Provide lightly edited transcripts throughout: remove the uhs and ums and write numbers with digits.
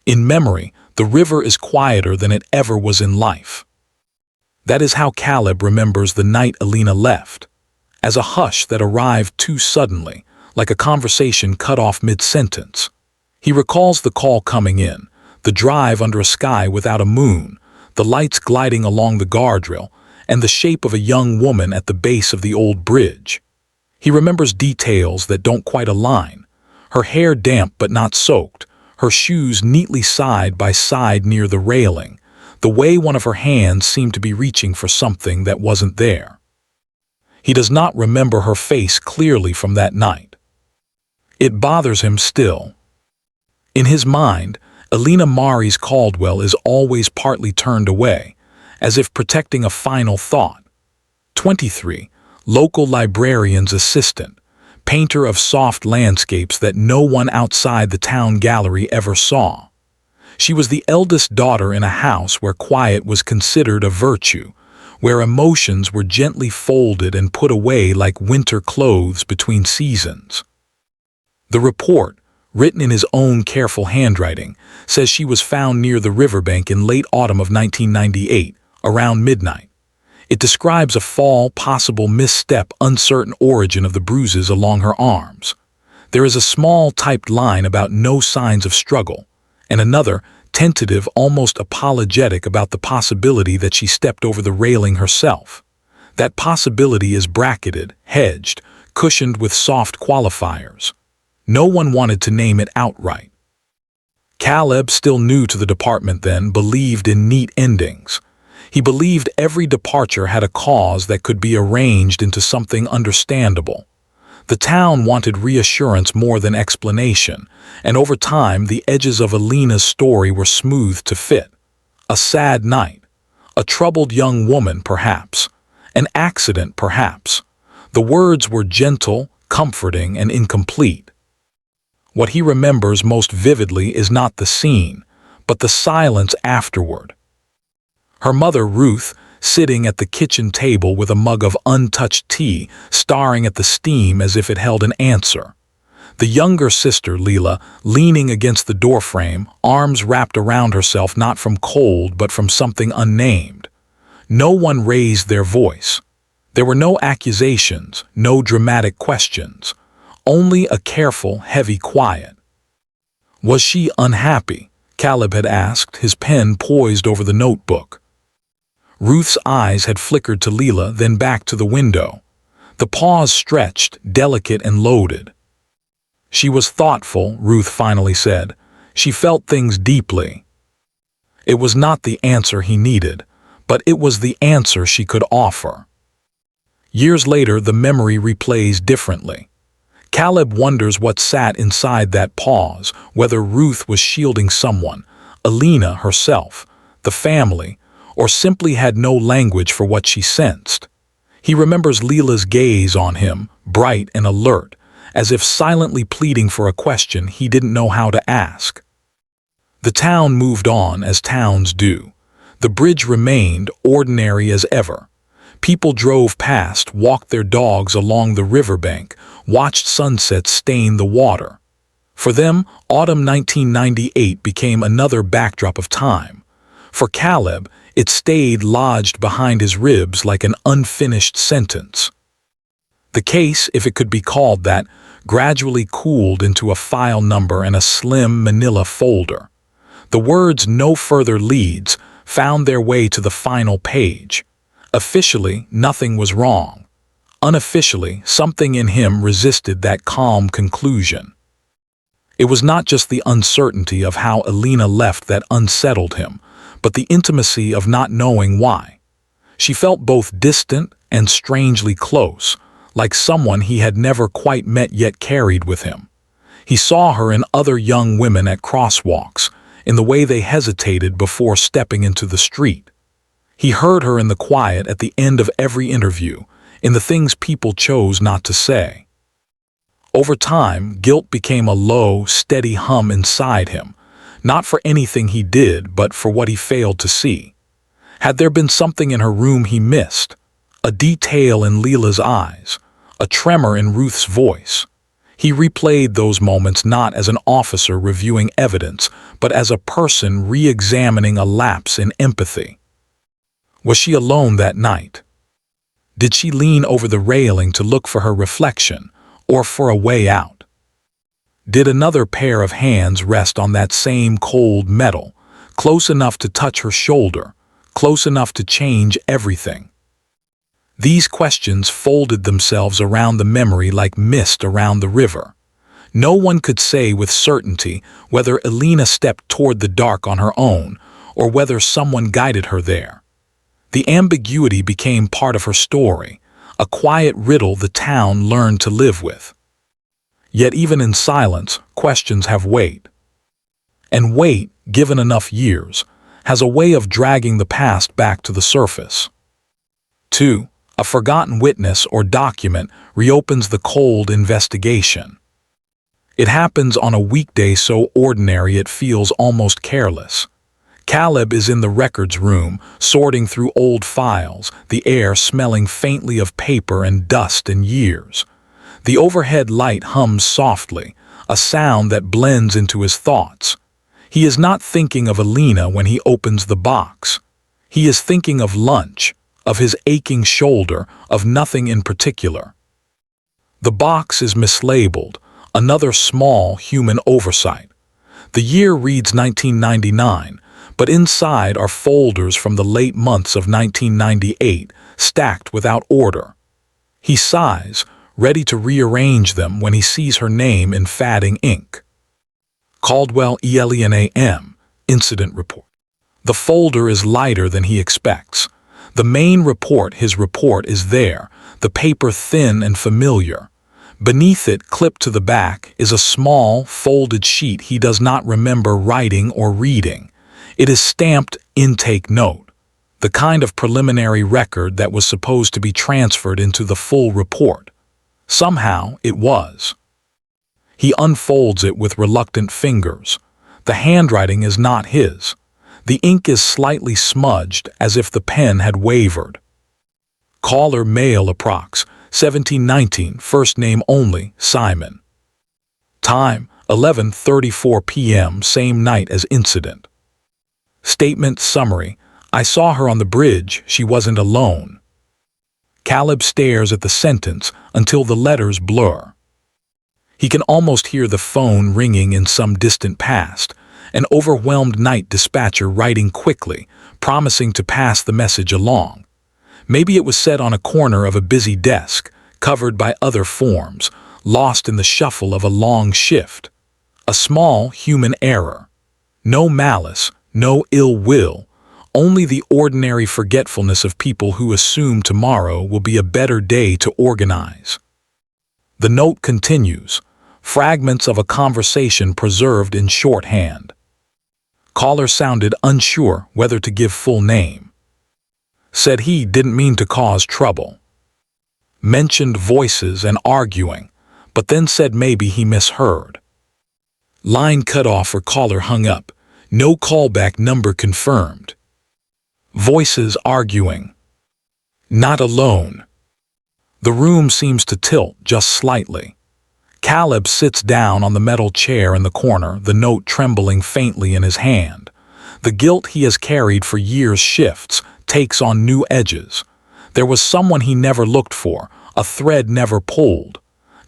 In memory, the river is quieter than it ever was in life. That is how Caleb remembers the night Elena left, as a hush that arrived too suddenly, like a conversation cut off mid-sentence. He recalls the call coming in, the drive under a sky without a moon, the lights gliding along the guardrail, and the shape of a young woman at the base of the old bridge. He remembers details that don't quite align: her hair damp but not soaked, her shoes neatly side by side near the railing, the way one of her hands seemed to be reaching for something that wasn't there. He does not remember her face clearly from that night. It bothers him still. In his mind, Elena Maris Caldwell is always partly turned away, as if protecting a final thought. 23, local librarian's assistant, painter of soft landscapes that no one outside the town gallery ever saw. She was the eldest daughter in a house where quiet was considered a virtue, where emotions were gently folded and put away like winter clothes between seasons. The report, written in his own careful handwriting, says she was found near the riverbank in late autumn of 1998, around midnight. It describes a fall, possible misstep, uncertain origin of the bruises along her arms. There is a small typed line about no signs of struggle, and another, tentative, almost apologetic, about the possibility that she stepped over the railing herself. That possibility is bracketed, hedged, cushioned with soft qualifiers. No one wanted to name it outright. Caleb, still new to the department then, believed in neat endings. He believed every departure had a cause that could be arranged into something understandable. The town wanted reassurance more than explanation, and over time the edges of Elena's story were smoothed to fit. A sad night. A troubled young woman, perhaps. An accident, perhaps. The words were gentle, comforting, and incomplete. What he remembers most vividly is not the scene, but the silence afterward. Her mother, Ruth, sitting at the kitchen table with a mug of untouched tea, staring at the steam as if it held an answer. The younger sister, Leela, leaning against the doorframe, arms wrapped around herself not from cold but from something unnamed. No one raised their voice. There were no accusations, no dramatic questions. Only a careful, heavy quiet. Was she unhappy? Caleb had asked, his pen poised over the notebook. Ruth's eyes had flickered to Leela, then back to the window. The pause stretched, delicate and loaded. She was thoughtful, Ruth finally said. She felt things deeply. It was not the answer he needed, but it was the answer she could offer. Years later, the memory replays differently. Caleb wonders what sat inside that pause, whether Ruth was shielding someone, Elena herself, the family, or simply had no language for what she sensed. He remembers Leela's gaze on him, bright and alert, as if silently pleading for a question he didn't know how to ask. The town moved on as towns do. The bridge remained ordinary as ever. People drove past, walked their dogs along the riverbank, watched sunsets stain the water. For them, autumn 1998 became another backdrop of time. For Caleb, it stayed lodged behind his ribs like an unfinished sentence. The case, if it could be called that, gradually cooled into a file number and a slim manila folder. The words "no further leads" found their way to the final page. Officially, nothing was wrong. Unofficially, something in him resisted that calm conclusion. It was not just the uncertainty of how Elena left that unsettled him, but the intimacy of not knowing why. She felt both distant and strangely close, like someone he had never quite met yet carried with him. He saw her in other young women at crosswalks, in the way they hesitated before stepping into the street. He heard her in the quiet at the end of every interview, in the things people chose not to say. Over time, guilt became a low, steady hum inside him, not for anything he did, but for what he failed to see. Had there been something in her room he missed? A detail in Leela's eyes, a tremor in Ruth's voice. He replayed those moments not as an officer reviewing evidence, but as a person re-examining a lapse in empathy. Was she alone that night? Did she lean over the railing to look for her reflection, or for a way out? Did another pair of hands rest on that same cold metal, close enough to touch her shoulder, close enough to change everything? These questions folded themselves around the memory like mist around the river. No one could say with certainty whether Elena stepped toward the dark on her own, or whether someone guided her there. The ambiguity became part of her story, a quiet riddle the town learned to live with. Yet even in silence, questions have weight. And weight, given enough years, has a way of dragging the past back to the surface. 2. A forgotten witness or document reopens the cold investigation. It happens on a weekday so ordinary it feels almost careless. Caleb is in the records room, sorting through old files, the air smelling faintly of paper and dust and years. The overhead light hums softly, a sound that blends into his thoughts. He is not thinking of Elena when he opens the box. He is thinking of lunch, of his aching shoulder, of nothing in particular. The box is mislabeled, another small human oversight. The year reads 1999, but inside are folders from the late months of 1998, stacked without order. He sighs, ready to rearrange them when he sees her name in fading ink. Caldwell Elena M. Incident Report. The folder is lighter than he expects. The main report, his report, is there, the paper thin and familiar. Beneath it, clipped to the back, is a small, folded sheet he does not remember writing or reading. It is stamped intake note, the kind of preliminary record that was supposed to be transferred into the full report. Somehow it was. He unfolds it with reluctant fingers. The handwriting is not his. The ink is slightly smudged, as if the pen had wavered. Caller male approx. 1719, first name only, Simon. Time, 11:34 p.m., same night as incident. Statement summary: I saw her on the bridge, she wasn't alone. Caleb stares at the sentence until the letters blur. He can almost hear the phone ringing in some distant past, an overwhelmed night dispatcher writing quickly, promising to pass the message along. Maybe it was set on a corner of a busy desk, covered by other forms, lost in the shuffle of a long shift. A small human error. No malice, no ill will, only the ordinary forgetfulness of people who assume tomorrow will be a better day to organize. The note continues, fragments of a conversation preserved in shorthand. Caller sounded unsure whether to give full name. Said he didn't mean to cause trouble. Mentioned voices and arguing, but then said maybe he misheard. Line cut off or caller hung up. No callback number confirmed. Voices arguing. Not alone. The room seems to tilt just slightly. Caleb sits down on the metal chair in the corner, the note trembling faintly in his hand. The guilt he has carried for years shifts, takes on new edges. There was someone he never looked for, a thread never pulled.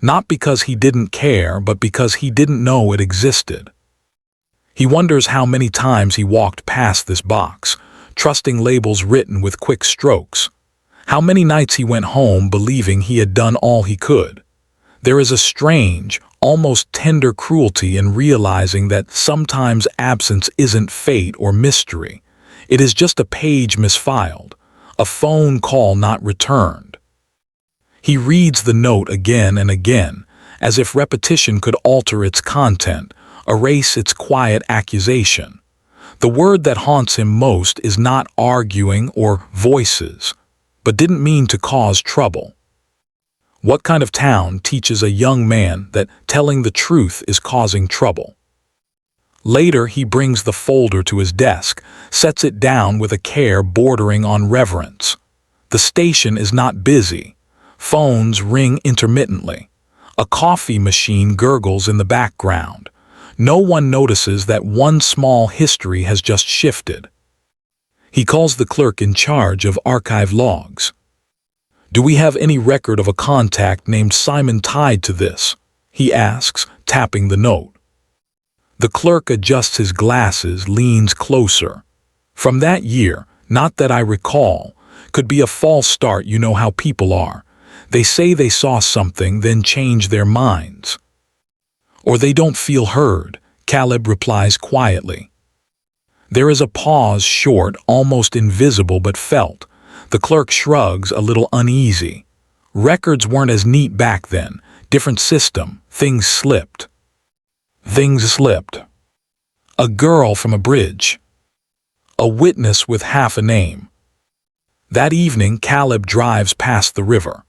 Not because he didn't care, but because he didn't know it existed. He wonders how many times he walked past this box, trusting labels written with quick strokes. How many nights he went home believing he had done all he could. There is a strange, almost tender cruelty in realizing that sometimes absence isn't fate or mystery. It is just a page misfiled, a phone call not returned. He reads the note again and again, as if repetition could alter its content, erase its quiet accusation. The word that haunts him most is not arguing or voices, but didn't mean to cause trouble. What kind of town teaches a young man that telling the truth is causing trouble? Later, he brings the folder to his desk, sets it down with a care bordering on reverence. The station is not busy. Phones ring intermittently. A coffee machine gurgles in the background. No one notices that one small history has just shifted. He calls the clerk in charge of archive logs. "Do we have any record of a contact named Simon tied to this?" he asks, tapping the note. The clerk adjusts his glasses, leans closer. "From that year, not that I recall. Could be a false start, you know how people are. They say they saw something, then change their minds. Or they don't feel heard," Caleb replies quietly. There is a pause, short, almost invisible but felt. The clerk shrugs, a little uneasy. Records weren't as neat back then. Different system. Things slipped. A girl from a bridge. A witness with half a name. That evening, Caleb drives past the river.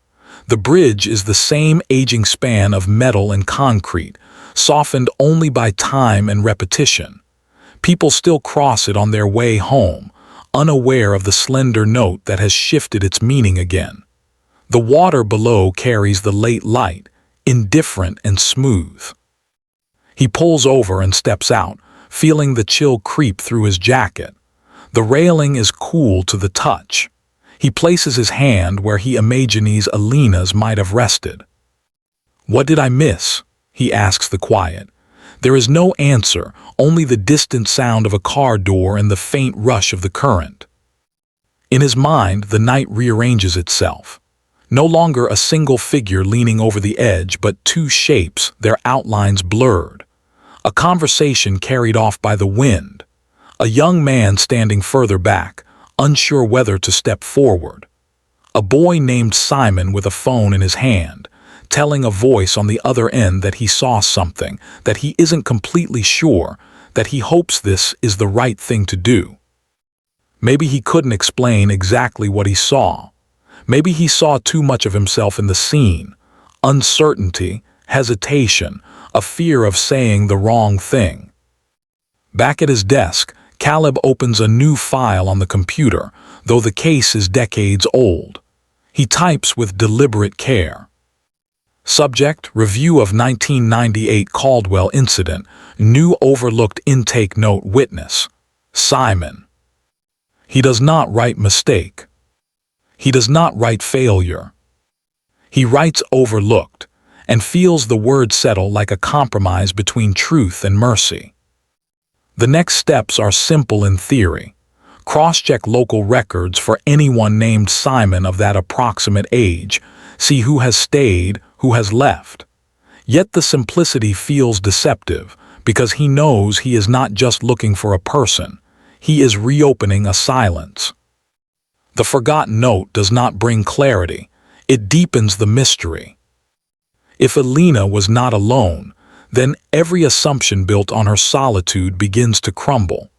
The bridge is the same aging span of metal and concrete, softened only by time and repetition. People still cross it on their way home, unaware of the slender note that has shifted its meaning again. The water below carries the late light, indifferent and smooth. He pulls over and steps out, feeling the chill creep through his jacket. The railing is cool to the touch. He places his hand where he imagines Elena's might have rested. "What did I miss?" he asks the quiet. There is no answer, only the distant sound of a car door and the faint rush of the current. In his mind, the night rearranges itself. No longer a single figure leaning over the edge, but two shapes, their outlines blurred. A conversation carried off by the wind. A young man standing further back, unsure whether to step forward. A boy named Simon with a phone in his hand, telling a voice on the other end that he saw something, that he isn't completely sure, that he hopes this is the right thing to do. Maybe he couldn't explain exactly what he saw. Maybe he saw too much of himself in the scene. Uncertainty, hesitation, a fear of saying the wrong thing. Back at his desk, Caleb opens a new file on the computer, though the case is decades old. He types with deliberate care. Subject: Review of 1998 Caldwell Incident. New overlooked intake note. Witness: Simon. He does not write mistake. He does not write failure. He writes overlooked, and feels the word settle like a compromise between truth and mercy. The next steps are simple in theory. Cross-check local records for anyone named Simon of that approximate age. See who has stayed, who has left. Yet the simplicity feels deceptive, because he knows he is not just looking for a person. He is reopening a silence. The forgotten note does not bring clarity. It deepens the mystery. If Elena was not alone, then every assumption built on her solitude begins to crumble.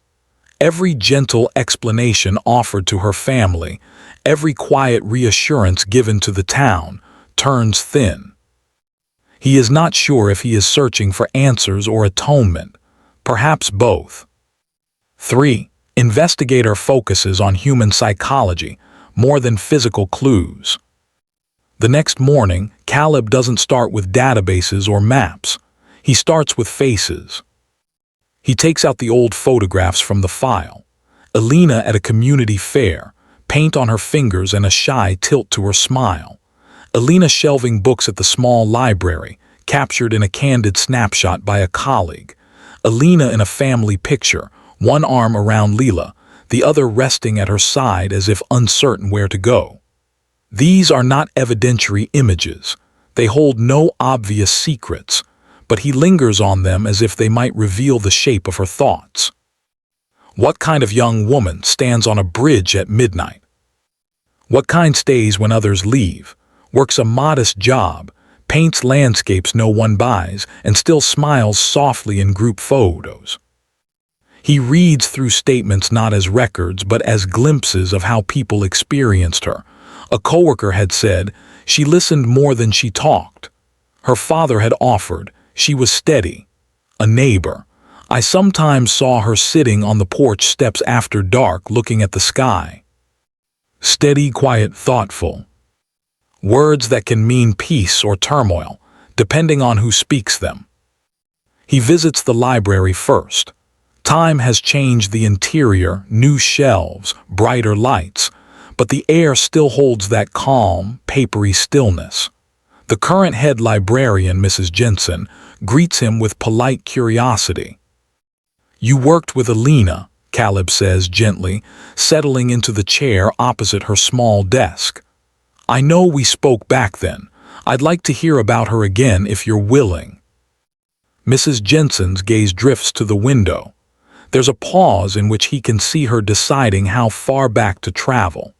Every gentle explanation offered to her family, every quiet reassurance given to the town, turns thin. He is not sure if he is searching for answers or atonement, perhaps both. 3. Investigator focuses on human psychology, more than physical clues. The next morning, Caleb doesn't start with databases or maps. He starts with faces. He takes out the old photographs from the file. Elena at a community fair, paint on her fingers and a shy tilt to her smile. Elena shelving books at the small library, captured in a candid snapshot by a colleague. Elena in a family picture, one arm around Leela, the other resting at her side as if uncertain where to go. These are not evidentiary images. They hold no obvious secrets, but he lingers on them as if they might reveal the shape of her thoughts. What kind of young woman stands on a bridge at midnight? What kind stays when others leave, works a modest job, paints landscapes no one buys, and still smiles softly in group photos? He reads through statements not as records but as glimpses of how people experienced her. A coworker had said, "She listened more than she talked." Her father had offered, "She was steady." A neighbor, "I sometimes saw her sitting on the porch steps after dark looking at the sky." Steady, quiet, thoughtful. Words that can mean peace or turmoil, depending on who speaks them. He visits the library first. Time has changed the interior, new shelves, brighter lights, but the air still holds that calm, papery stillness. The current head librarian, Mrs. Jensen, greets him with polite curiosity. "You worked with Elena," Caleb says gently, settling into the chair opposite her small desk. "I know we spoke back then. I'd like to hear about her again if you're willing." Mrs. Jensen's gaze drifts to the window. There's a pause in which he can see her deciding how far back to travel.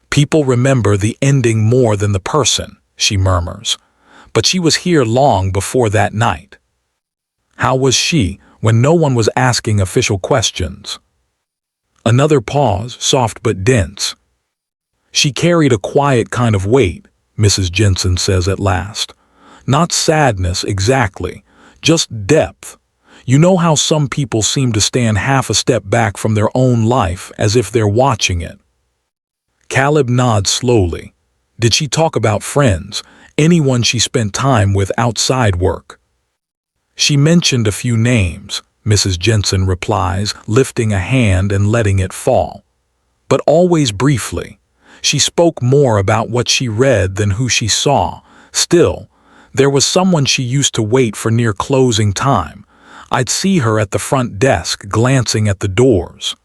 "People remember the ending more than the person," she murmurs. "But she was here long before that night." How was she, when no one was asking official questions? Another pause, soft but dense. "She carried a quiet kind of weight," Mrs. Jensen says at last. "Not sadness exactly, just depth. You know how some people seem to stand half a step back from their own life as if they're watching it." Caleb nods slowly. "Did she talk about friends, anyone she spent time with outside work?" "She mentioned a few names," Mrs. Jensen replies, lifting a hand and letting it fall. "But always briefly. She spoke more about what she read than who she saw. Still, there was someone she used to wait for near closing time. I'd see her at the front desk, glancing at the doors."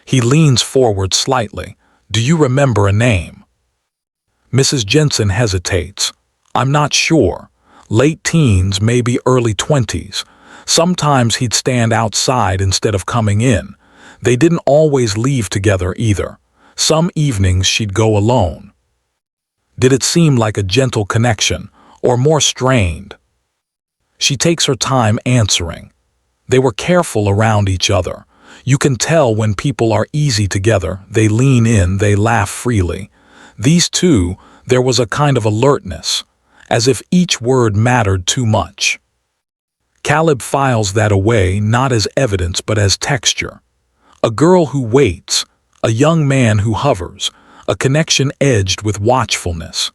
He leans forward slightly. "Do you remember a name?" Mrs. Jensen hesitates. "I'm not sure. Late teens, maybe early 20s. Sometimes he'd stand outside instead of coming in. They didn't always leave together either. Some evenings she'd go alone." "Did it seem like a gentle connection, or more strained?" She takes her time answering. "They were careful around each other. You can tell when people are easy together, they lean in, they laugh freely. These two, there was a kind of alertness, as if each word mattered too much." Caleb files that away not as evidence but as texture. A girl who waits, a young man who hovers, a connection edged with watchfulness.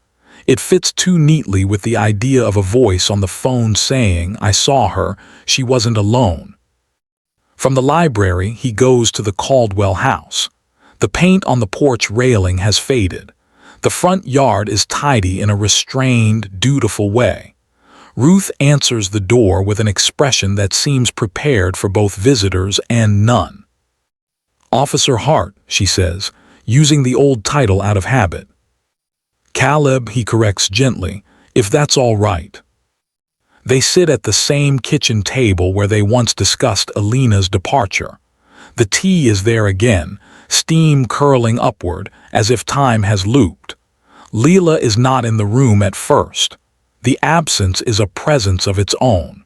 It fits too neatly with the idea of a voice on the phone saying, "I saw her, she wasn't alone." From the library, he goes to the Caldwell house. The paint on the porch railing has faded. The front yard is tidy in a restrained, dutiful way. Ruth answers the door with an expression that seems prepared for both visitors and none. "Officer Hart," she says, using the old title out of habit. "Caleb," he corrects gently, "if that's all right." They sit at the same kitchen table where they once discussed Elena's departure. The tea is there again, steam curling upward as if time has looped. Leela is not in the room at first. The absence is a presence of its own.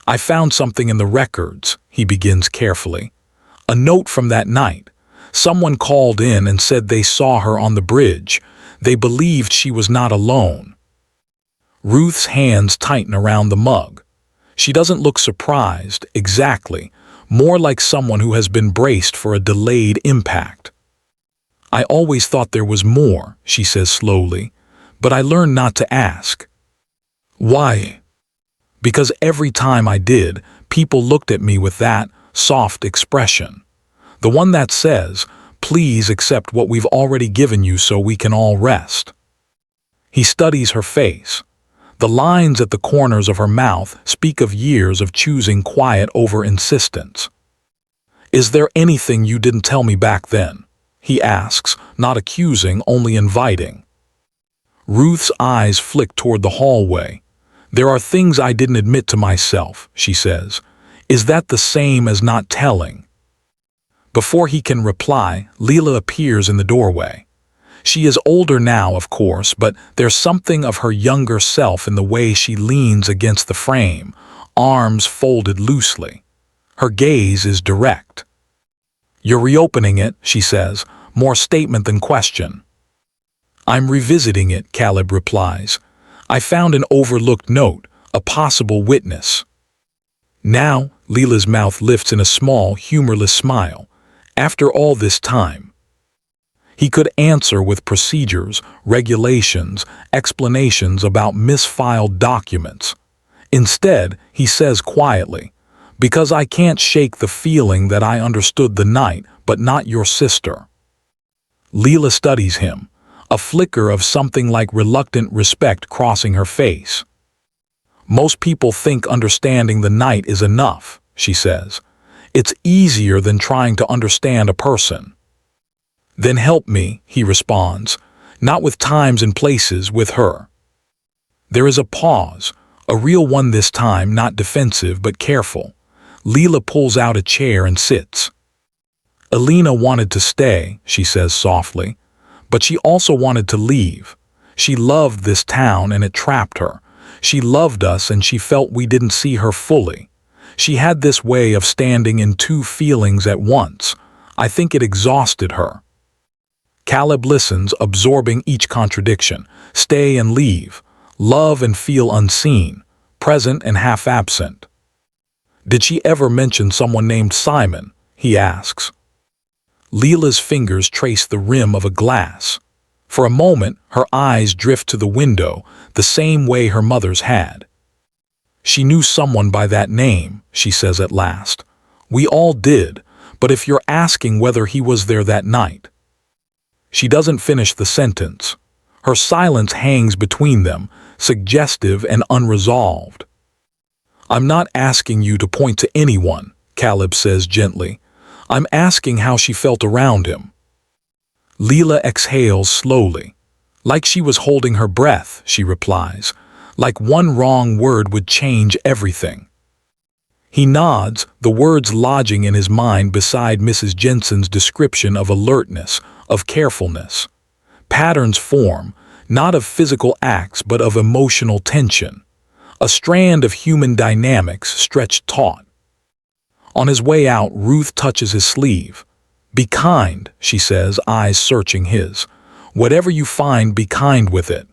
"I found something in the records," he begins carefully. "A note from that night. Someone called in and said they saw her on the bridge. They believed she was not alone." Ruth's hands tighten around the mug. She doesn't look surprised, exactly, more like someone who has been braced for a delayed impact. "I always thought there was more," she says slowly, "but I learned not to ask." "Why?" "Because every time I did, people looked at me with that soft expression. The one that says, 'Please accept what we've already given you so we can all rest.'" He studies her face. The lines at the corners of her mouth speak of years of choosing quiet over insistence. "Is there anything you didn't tell me back then?" he asks, not accusing, only inviting. Ruth's eyes flick toward the hallway. "There are things I didn't admit to myself," she says. "Is that the same as not telling?" Before he can reply, Leela appears in the doorway. She is older now, of course, but there's something of her younger self in the way she leans against the frame, arms folded loosely. Her gaze is direct. "You're reopening it," she says, more statement than question. "I'm revisiting it," Caleb replies. "I found an overlooked note, a possible witness." "Now," Leela's mouth lifts in a small, humorless smile. "After all this time." He could answer with procedures, regulations, explanations about misfiled documents. Instead, he says quietly, "Because I can't shake the feeling that I understood the night, but not your sister." Leela studies him, a flicker of something like reluctant respect crossing her face. "Most people think understanding the night is enough," she says. "It's easier than trying to understand a person." "Then help me," he responds, "not with times and places, with her." There is a pause, a real one this time, not defensive but careful. Leela pulls out a chair and sits. "Elena wanted to stay," she says softly, "but she also wanted to leave. She loved this town and it trapped her. She loved us and she felt we didn't see her fully. She had this way of standing in two feelings at once. I think it exhausted her." Caleb listens, absorbing each contradiction. Stay and leave. Love and feel unseen. Present and half absent. "Did she ever mention someone named Simon?" he asks. Leela's fingers trace the rim of a glass. For a moment, her eyes drift to the window, the same way her mother's had. "She knew someone by that name," she says at last. "We all did, but if you're asking whether he was there that night." She doesn't finish the sentence. Her silence hangs between them, suggestive and unresolved. "I'm not asking you to point to anyone," Caleb says gently. "I'm asking how she felt around him." Leela exhales slowly. "Like she was holding her breath," she replies. "Like one wrong word would change everything." He nods, the words lodging in his mind beside Mrs. Jensen's description of alertness, of carefulness. Patterns form, not of physical acts but of emotional tension. A strand of human dynamics stretched taut. On his way out, Ruth touches his sleeve. "Be kind," she says, eyes searching his. "Whatever you find, be kind with it."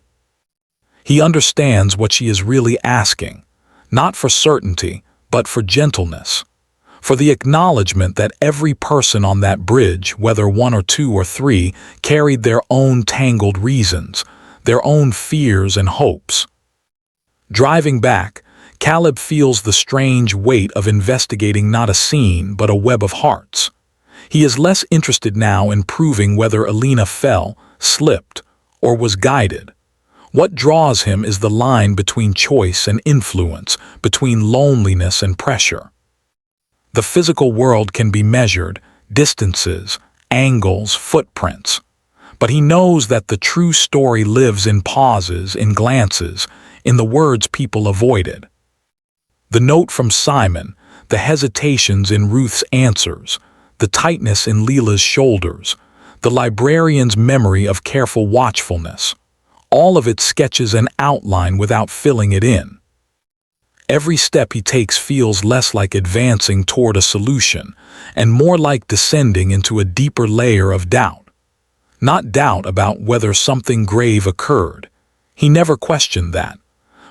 He understands what she is really asking, not for certainty, but for gentleness, for the acknowledgement that every person on that bridge, whether one or two or three, carried their own tangled reasons, their own fears and hopes. Driving back, Caleb feels the strange weight of investigating not a scene but a web of hearts. He is less interested now in proving whether Elena fell, slipped, or was guided. What draws him is the line between choice and influence, between loneliness and pressure. The physical world can be measured, distances, angles, footprints. But he knows that the true story lives in pauses, in glances, in the words people avoided. The note from Simon, the hesitations in Ruth's answers, the tightness in Leela's shoulders, the librarian's memory of careful watchfulness. All of it sketches an outline without filling it in. Every step he takes feels less like advancing toward a solution and more like descending into a deeper layer of doubt. Not doubt about whether something grave occurred. He never questioned that.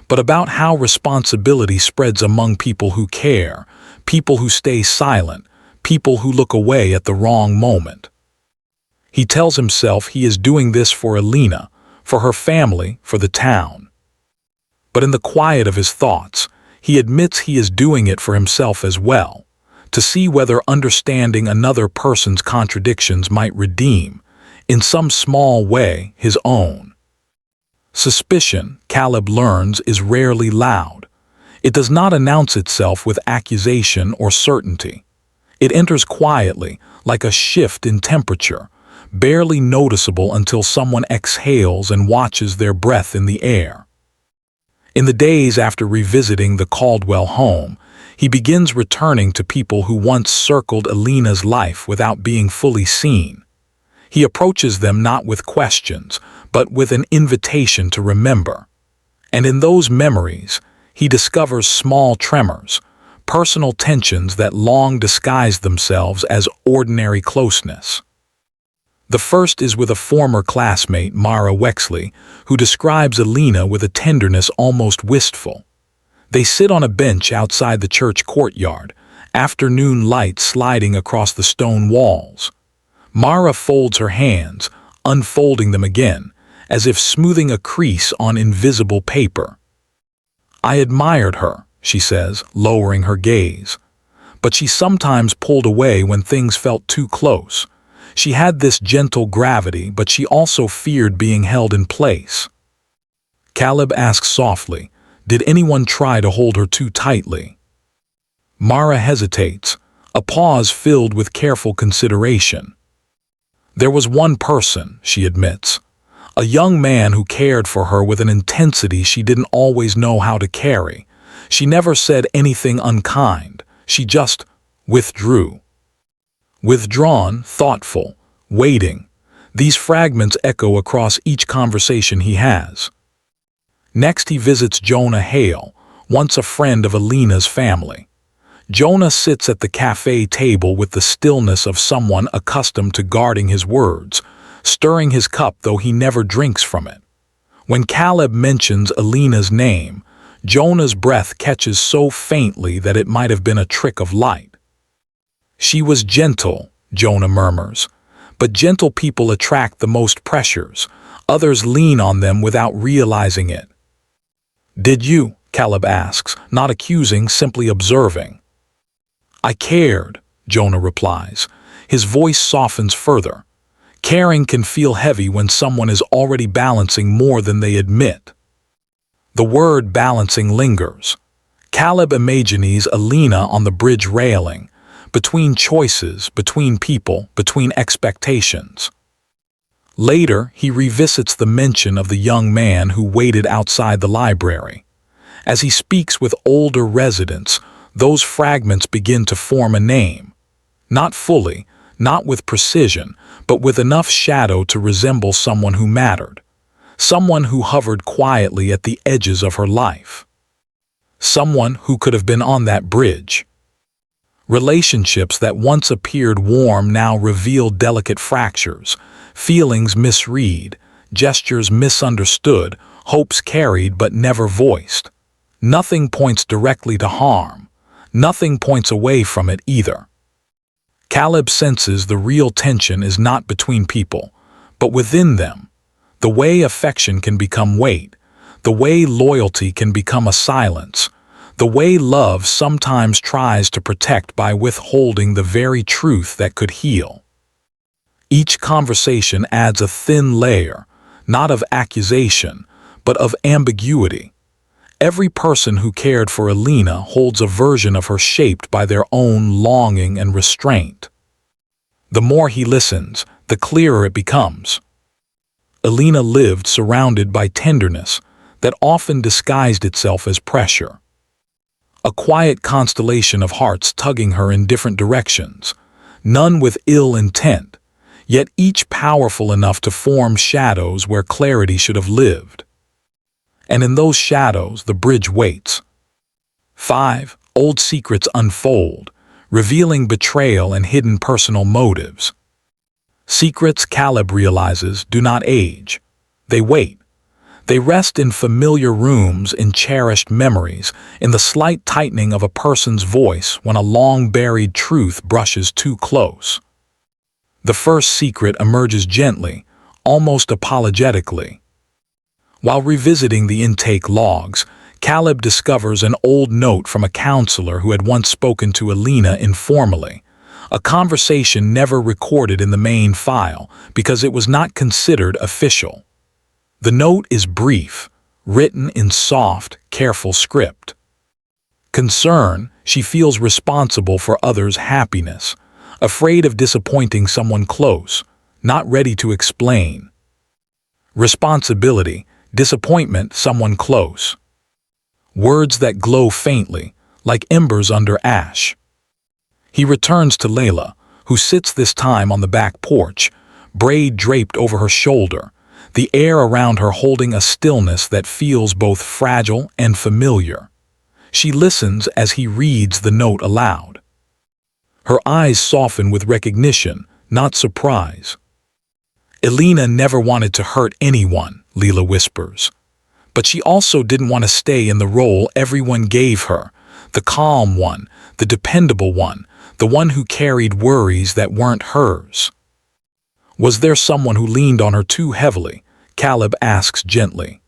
But about how responsibility spreads among people who care, people who stay silent, people who look away at the wrong moment. He tells himself he is doing this for Elena, for her family, for the town. But in the quiet of his thoughts, he admits he is doing it for himself as well, to see whether understanding another person's contradictions might redeem, in some small way, his own. Suspicion, Caleb learns, is rarely loud. It does not announce itself with accusation or certainty. It enters quietly, like a shift in temperature, barely noticeable until someone exhales and watches their breath in the air. In the days after revisiting the Caldwell home, he begins returning to people who once circled Elena's life without being fully seen. He approaches them not with questions, but with an invitation to remember. And in those memories, he discovers small tremors, personal tensions that long disguised themselves as ordinary closeness. The first is with a former classmate, Mara Wexley, who describes Elena with a tenderness almost wistful. They sit on a bench outside the church courtyard, afternoon light sliding across the stone walls. Mara folds her hands, unfolding them again, as if smoothing a crease on invisible paper. I admired her, she says, lowering her gaze. But she sometimes pulled away when things felt too close. She had this gentle gravity, but she also feared being held in place. Caleb asks softly, "Did anyone try to hold her too tightly?" Mara hesitates, a pause filled with careful consideration. "There was one person," she admits, "a young man who cared for her with an intensity she didn't always know how to carry. She never said anything unkind. She just withdrew." Withdrawn, thoughtful, waiting. These fragments echo across each conversation he has. Next he visits Jonah Hale, once a friend of Elena's family. Jonah sits at the cafe table with the stillness of someone accustomed to guarding his words, stirring his cup though he never drinks from it. When Caleb mentions Elena's name, Jonah's breath catches so faintly that it might have been a trick of light. "She was gentle," Jonah murmurs, "but gentle people attract the most pressures. Others lean on them without realizing it." "Did you?" Caleb asks, not accusing, simply observing. "I cared," Jonah replies. His voice softens further. Caring can feel heavy when someone is already balancing more than they admit. The word balancing lingers. Caleb imagines Elena on the bridge railing, between choices, between people, between expectations. Later, he revisits the mention of the young man who waited outside the library. As he speaks with older residents, those fragments begin to form a name. Not fully, not with precision, but with enough shadow to resemble someone who mattered. Someone who hovered quietly at the edges of her life. Someone who could have been on that bridge. Relationships that once appeared warm now reveal delicate fractures, feelings misread, gestures misunderstood, hopes carried but never voiced. Nothing points directly to harm. Nothing points away from it either. Caleb senses the real tension is not between people, but within them. The way affection can become weight, the way loyalty can become a silence, the way love sometimes tries to protect by withholding the very truth that could heal. Each conversation adds a thin layer, not of accusation, but of ambiguity. Every person who cared for Elena holds a version of her shaped by their own longing and restraint. The more he listens, the clearer it becomes. Elena lived surrounded by tenderness that often disguised itself as pressure. A quiet constellation of hearts tugging her in different directions, none with ill intent, yet each powerful enough to form shadows where clarity should have lived. And in those shadows, the bridge waits. 5. Old secrets unfold, revealing betrayal and hidden personal motives. Secrets, Caleb realizes, do not age. They wait. They rest in familiar rooms, in cherished memories, in the slight tightening of a person's voice when a long-buried truth brushes too close. The first secret emerges gently, almost apologetically. While revisiting the intake logs, Caleb discovers an old note from a counselor who had once spoken to Elena informally, a conversation never recorded in the main file because it was not considered official. The note is brief, written in soft, careful script. Concern, she feels responsible for others' happiness, afraid of disappointing someone close, not ready to explain. Responsibility, disappointment, someone close. Words that glow faintly, like embers under ash. He returns to Layla, who sits this time on the back porch, braid draped over her shoulder, the air around her holding a stillness that feels both fragile and familiar. She listens as he reads the note aloud. Her eyes soften with recognition, not surprise. "Elena never wanted to hurt anyone," Leela whispers. But she also didn't want to stay in the role everyone gave her, the calm one, the dependable one, the one who carried worries that weren't hers. Was there someone who leaned on her too heavily? Caleb asks gently.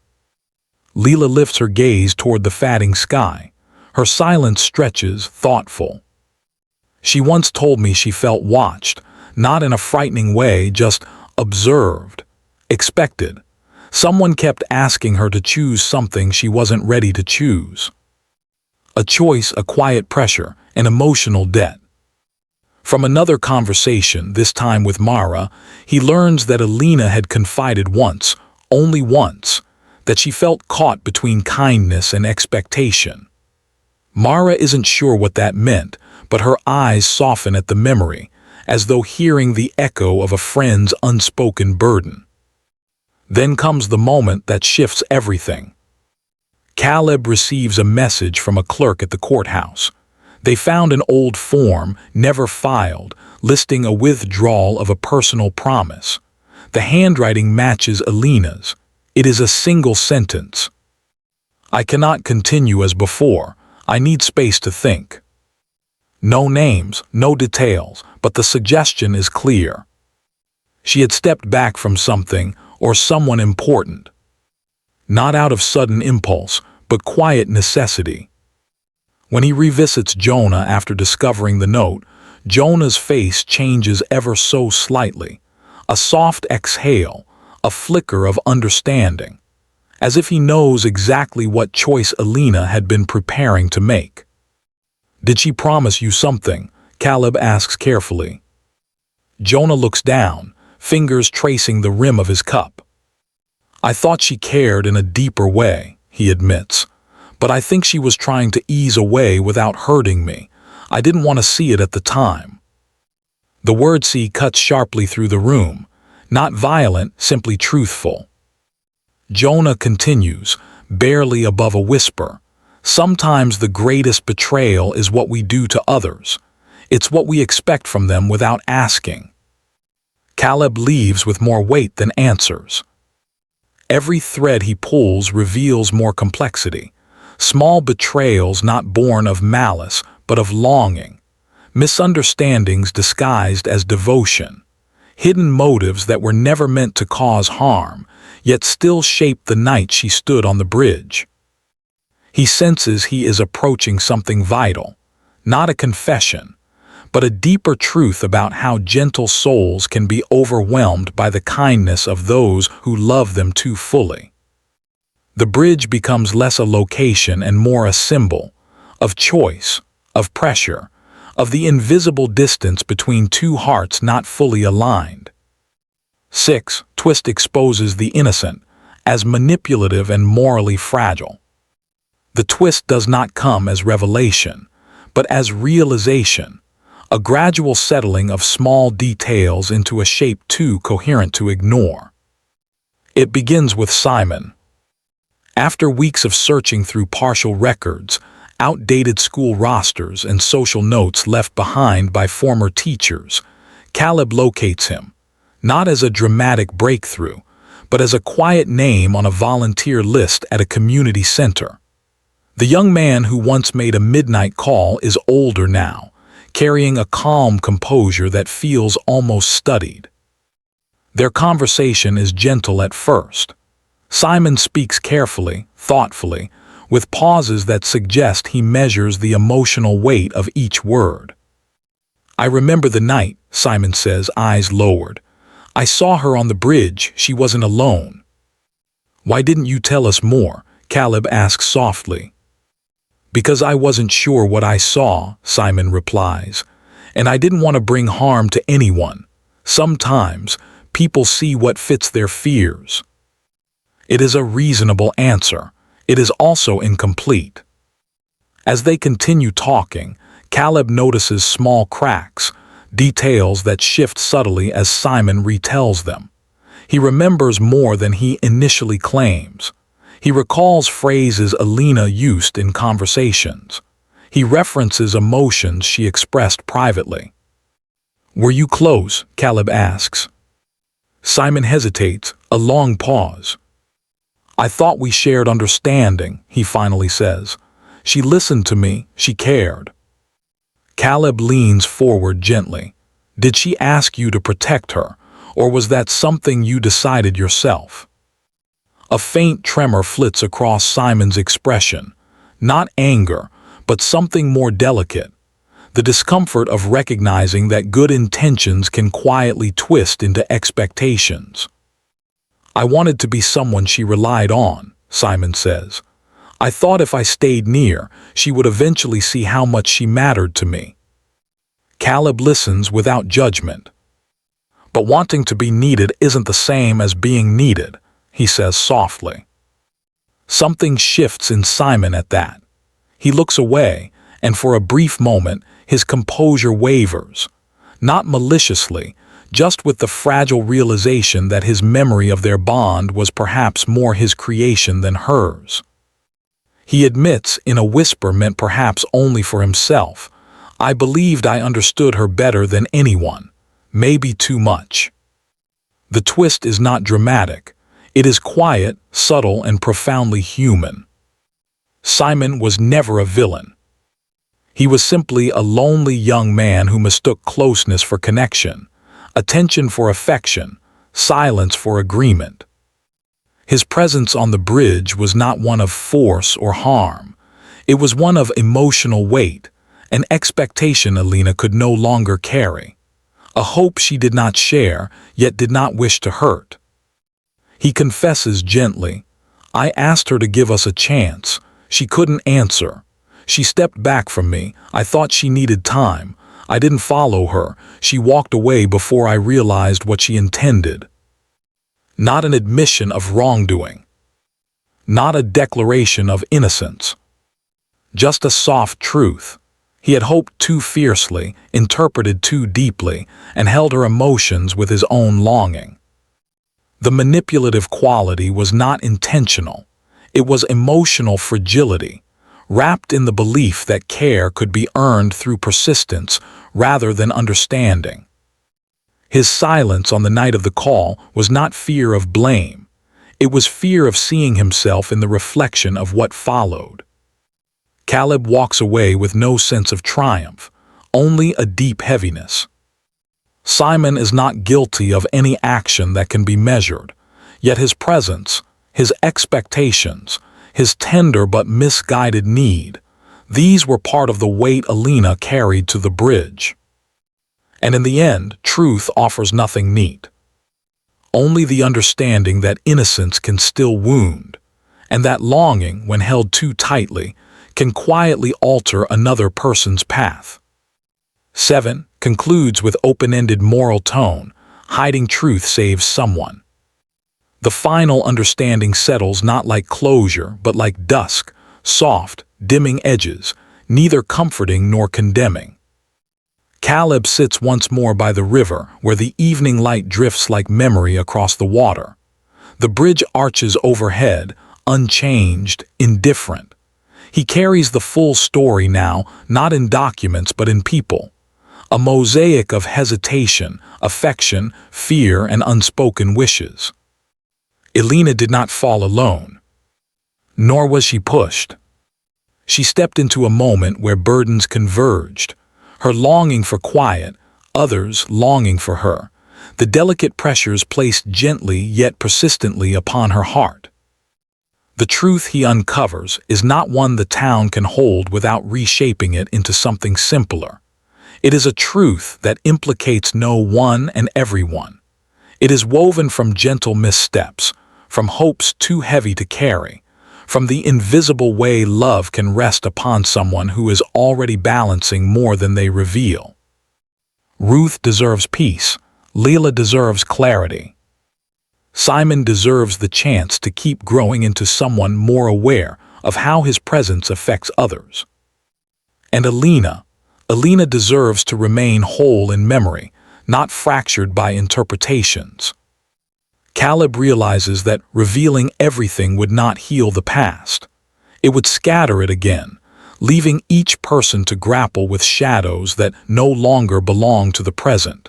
Leela lifts her gaze toward the fatting sky. Her silence stretches, thoughtful. She once told me she felt watched, not in a frightening way, just observed, expected. Someone kept asking her to choose something she wasn't ready to choose. A choice, a quiet pressure, an emotional debt. From another conversation, this time with Mara, he learns that Elena had confided once, only once, that she felt caught between kindness and expectation. Mara isn't sure what that meant, but her eyes soften at the memory, as though hearing the echo of a friend's unspoken burden. Then comes the moment that shifts everything. Caleb receives a message from a clerk at the courthouse. They found an old form, never filed, listing a withdrawal of a personal promise. The handwriting matches Elena's. It is a single sentence. I cannot continue as before. I need space to think. No names, no details, but the suggestion is clear. She had stepped back from something or someone important. Not out of sudden impulse, but quiet necessity. When he revisits Jonah after discovering the note, Jonah's face changes ever so slightly. A soft exhale, a flicker of understanding, as if he knows exactly what choice Elena had been preparing to make. Did she promise you something? Caleb asks carefully. Jonah looks down, fingers tracing the rim of his cup. I thought she cared in a deeper way, he admits. But I think she was trying to ease away without hurting me. I didn't want to see it at the time. The word "see" cuts sharply through the room, not violent, simply truthful. Jonah continues, barely above a whisper. Sometimes the greatest betrayal is what we do to others. It's what we expect from them without asking. Caleb leaves with more weight than answers. Every thread he pulls reveals more complexity. Small betrayals not born of malice, but of longing. Misunderstandings disguised as devotion. Hidden motives that were never meant to cause harm, yet still shaped the night she stood on the bridge. He senses he is approaching something vital, not a confession, but a deeper truth about how gentle souls can be overwhelmed by the kindness of those who love them too fully. The bridge becomes less a location and more a symbol of choice, of pressure, of the invisible distance between two hearts not fully aligned. 6. Twist exposes the innocent as manipulative and morally fragile. The twist does not come as revelation, but as realization, a gradual settling of small details into a shape too coherent to ignore. It begins with Simon. After weeks of searching through partial records, outdated school rosters, and social notes left behind by former teachers, Caleb locates him, not as a dramatic breakthrough, but as a quiet name on a volunteer list at a community center. The young man who once made a midnight call is older now, carrying a calm composure that feels almost studied. Their conversation is gentle at first. Simon speaks carefully, thoughtfully, with pauses that suggest he measures the emotional weight of each word. I remember the night, Simon says, eyes lowered. I saw her on the bridge. She wasn't alone. Why didn't you tell us more? Caleb asks softly. Because I wasn't sure what I saw, Simon replies, and I didn't want to bring harm to anyone. Sometimes people see what fits their fears. It is a reasonable answer. It is also incomplete. As they continue talking, Caleb notices small cracks, details that shift subtly as Simon retells them. He remembers more than he initially claims. He recalls phrases Elena used in conversations. He references emotions she expressed privately. Were you close? Caleb asks. Simon hesitates, a long pause. I thought we shared understanding, he finally says. She listened to me, she cared. Caleb leans forward gently. Did she ask you to protect her, Or was that something you decided yourself? A faint tremor flits across Simon's expression. Not anger, but something more delicate. The discomfort of recognizing that good intentions can quietly twist into expectations. I wanted to be someone she relied on, Simon says. I thought if I stayed near, she would eventually see how much she mattered to me. Caleb listens without judgment. But wanting to be needed isn't the same as being needed, he says softly. Something shifts in Simon at that. He looks away, and for a brief moment, his composure wavers. Not maliciously, just with the fragile realization that his memory of their bond was perhaps more his creation than hers. He admits, in a whisper meant perhaps only for himself, I believed I understood her better than anyone, maybe too much. The twist is not dramatic. It is quiet, subtle, and profoundly human. Simon was never a villain. He was simply a lonely young man who mistook closeness for connection, attention for affection, silence for agreement. His presence on the bridge was not one of force or harm. It was one of emotional weight, an expectation Elena could no longer carry, a hope she did not share, yet did not wish to hurt. He confesses gently, I asked her to give us a chance. She couldn't answer. She stepped back from me. I thought she needed time. I didn't follow her. She walked away before I realized what she intended. Not an admission of wrongdoing. Not a declaration of innocence. Just a soft truth. He had hoped too fiercely, interpreted too deeply, and held her emotions with his own longing. The manipulative quality was not intentional. It was emotional fragility, wrapped in the belief that care could be earned through persistence rather than understanding. His silence on the night of the call was not fear of blame. It was fear of seeing himself in the reflection of what followed. Caleb walks away with no sense of triumph, only a deep heaviness. Simon is not guilty of any action that can be measured, yet his presence, his expectations, his tender but misguided need, these were part of the weight Elena carried to the bridge. And in the end, truth offers nothing neat. Only the understanding that innocence can still wound, and that longing, when held too tightly, can quietly alter another person's path. 7. Concludes with open-ended moral tone, hiding truth saves someone. The final understanding settles not like closure, but like dusk, soft, dimming edges, neither comforting nor condemning. Caleb sits once more by the river, where the evening light drifts like memory across the water. The bridge arches overhead, unchanged, indifferent. He carries the full story now, not in documents but in people. A mosaic of hesitation, affection, fear, and unspoken wishes. Elena did not fall alone. Nor was she pushed. She stepped into a moment where burdens converged, her longing for quiet, others longing for her, the delicate pressures placed gently yet persistently upon her heart. The truth he uncovers is not one the town can hold without reshaping it into something simpler. It is a truth that implicates no one and everyone. It is woven from gentle missteps, from hopes too heavy to carry, from the invisible way love can rest upon someone who is already balancing more than they reveal. Ruth deserves peace. Leela deserves clarity. Simon deserves the chance to keep growing into someone more aware of how his presence affects others. And Elena deserves to remain whole in memory, not fractured by interpretations. Caleb realizes that revealing everything would not heal the past. It would scatter it again, leaving each person to grapple with shadows that no longer belong to the present.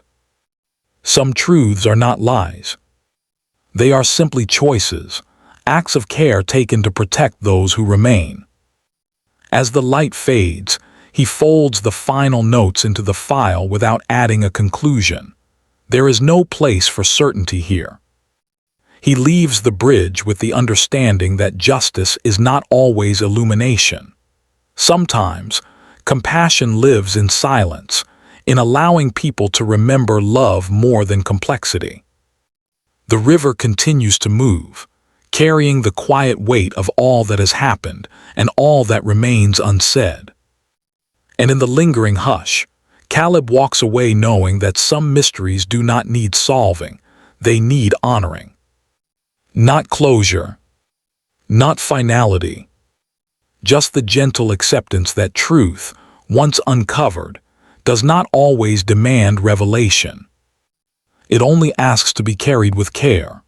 Some truths are not lies. They are simply choices, acts of care taken to protect those who remain. As the light fades, he folds the final notes into the file without adding a conclusion. There is no place for certainty here. He leaves the bridge with the understanding that justice is not always illumination. Sometimes, compassion lives in silence, in allowing people to remember love more than complexity. The river continues to move, carrying the quiet weight of all that has happened and all that remains unsaid. And in the lingering hush, Caleb walks away knowing that some mysteries do not need solving, they need honoring. Not closure, not finality, just the gentle acceptance that truth, once uncovered, does not always demand revelation. It only asks to be carried with care.